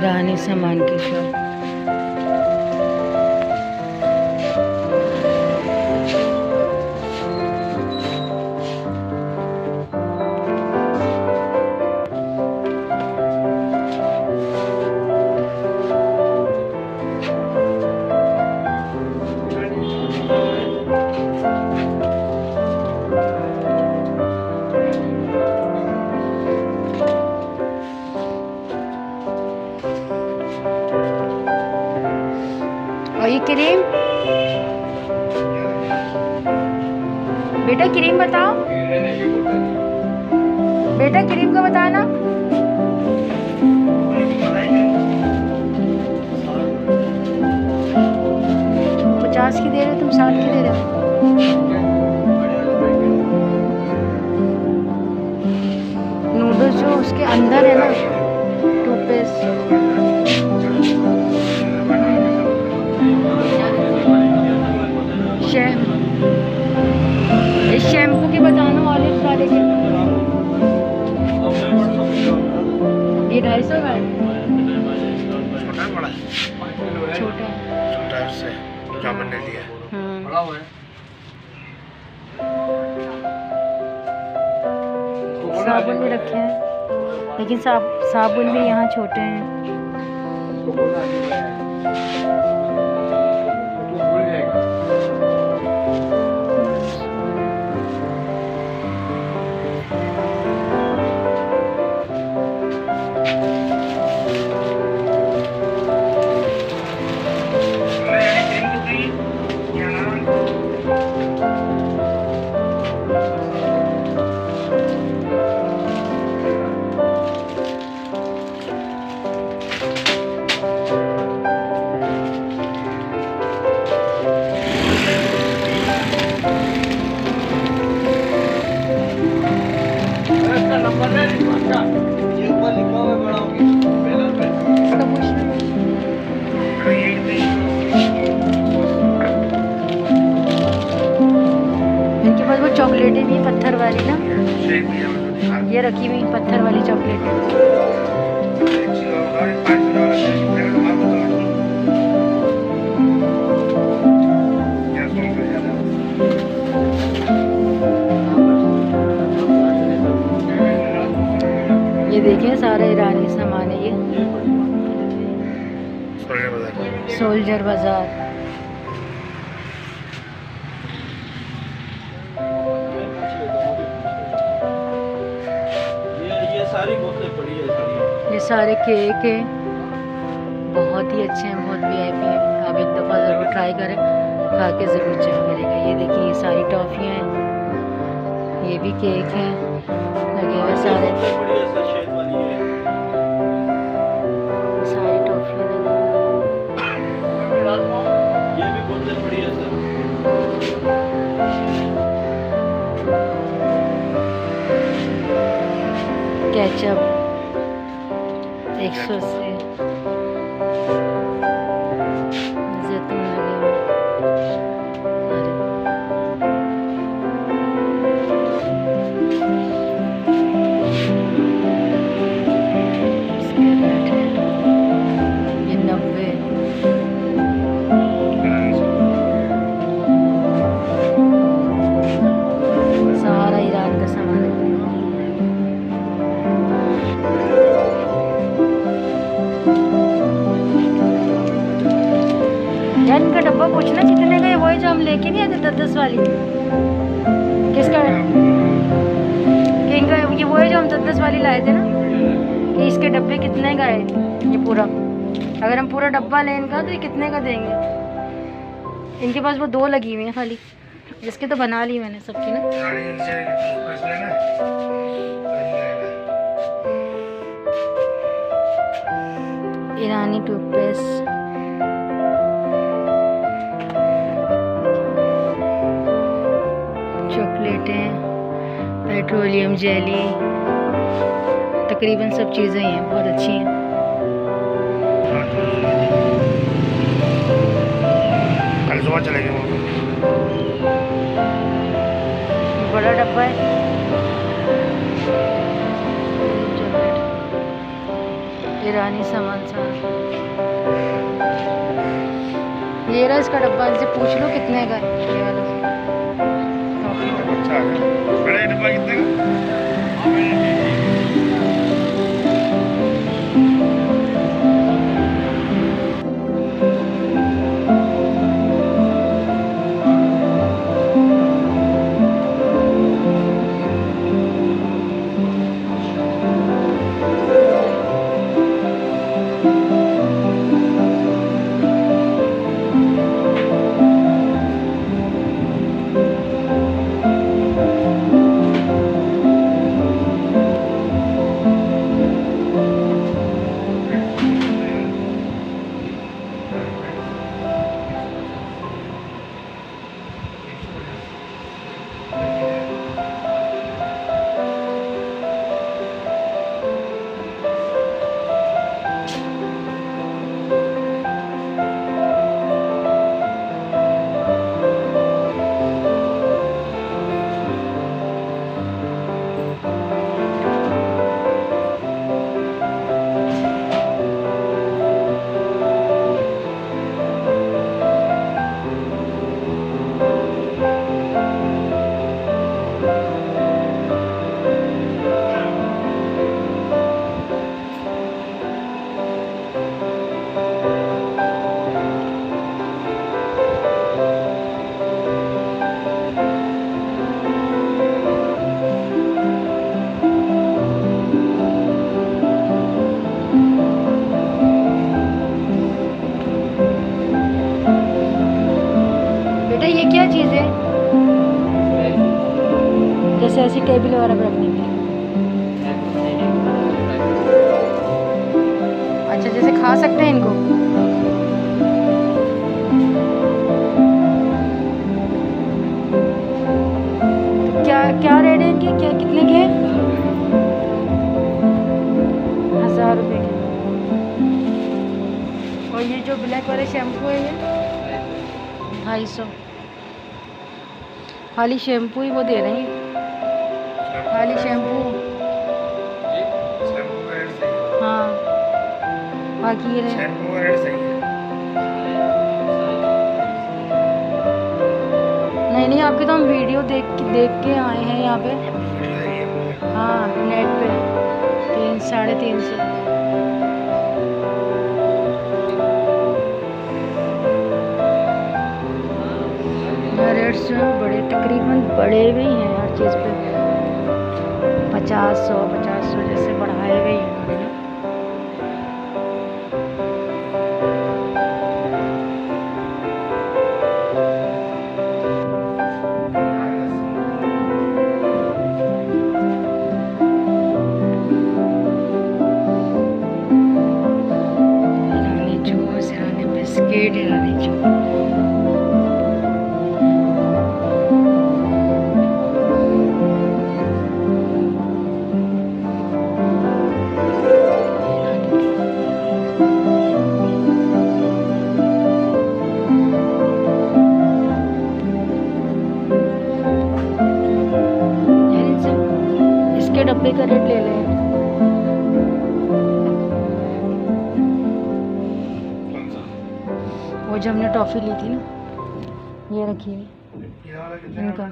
ईरानी सामान की शॉप। और ये क्रीम, बेटा क्रीम बताओ, बेटा क्रीम का बताना। $50 की दे रहे हो तुम, 60 की दे रहे हो। नूडल्स जो उसके अंदर है ना, टूथपेस्ट। इस शैम्पू के बताना, ऑलिव वाले के। ये 250 का है। छोटा छोटा से जामुन ने लिया। साबुन भी रखे हैं, लेकिन साबुन भी यहाँ छोटे हैं। इनके पास वो चॉकलेटें भी पत्थर वाली ना, ये रखी हुई पत्थर वाली चॉकलेट। ये देखें सारा ईरानी सामान है। ये सोल्जर बाजार। ये सारे केक है, बहुत ही अच्छे हैं, बहुत VIP हैं। आप एक दफ़ा ज़रूर ट्राई करें, खा के ज़रूर चेक करेगा। ये देखिए ये सारी टॉफ़ियाँ हैं, ये भी केक हैं लगे हुए सारे टॉफ़ियाँ लगी हुई। केचप 180, जैतून लगे हुए। ये 90। सारा ईरान का सामान है। यार इनका डब्बा पूछना कितने का है, वही जो हम लेके नहीं आते 10-10 वाली। किसका है कि इनका, ये वही जो हम 10-10 वाली लाए थे ना, कि इसके डब्बे कितने का है ये पूरा। अगर हम पूरा डब्बा लें इनका तो ये कितने का देंगे। इनके पास वो 2 लगी हुई हैं खाली, जिसके तो बना ली मैंने सबकी ना। ईरानी टूथपेस्ट, चॉकलेटें, पेट्रोलियम जेली, तकरीबन सब चीज़ें ही हैं, बहुत अच्छी हैं। कल सुबह चलेंगे। बड़ा डब्बा है। ईरानी सामान सा। ये रहा इसका डब्बा, इनसे पूछ लो कितने का है ये वाला। अच्छा है। बड़ा डब्बा कितने का? ये क्या चीज़ है? जैसे ऐसी टेबल वगैरह पर रखने के लिए। अच्छा, जैसे खा सकते हैं इनको? तो क्या क्या रेट है इनके? क्या कितने के हैं? 1000 रुपये के। और ये जो ब्लैक वाले शैम्पू है ये 250। खाली शैम्पू ही वो दे रहे हैं, खाली शैम्पू। हाँ, बाकी ये शैम्पू का रेट सही है। नहीं, आपके तो हम वीडियो देख के आए हैं यहाँ पे। हाँ, नेट पे 300-350। रेट्स जो हैं बड़े, तकरीबन बड़े भी हैं हर चीज़ पे। 50-100 जैसे बढ़ाए हुए हैं। ईरानी जूस, ईरानी बिस्किट, ईरानी जूस। डब्बे का रेट ले लें। वो जो हमने टॉफ़ी ली थी ना, ये रखी हुई इनका।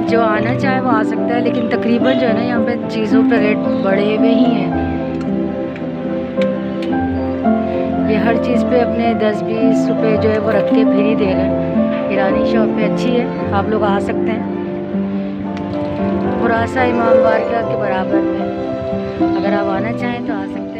जो आना चाहे वो आ सकता है, लेकिन तकरीबन जो है ना यहाँ पे चीज़ों पे रेट बढ़े हुए ही हैं। ये हर चीज़ पे अपने 10-20 रुपये जो है वो रख के फिर ही दे रहे हैं। ईरानी शॉप पे अच्छी है, आप लोग आ सकते हैं। खुरासा इमाम बारगाह के बराबर में। अगर आप आना चाहें तो आ सकते हैं।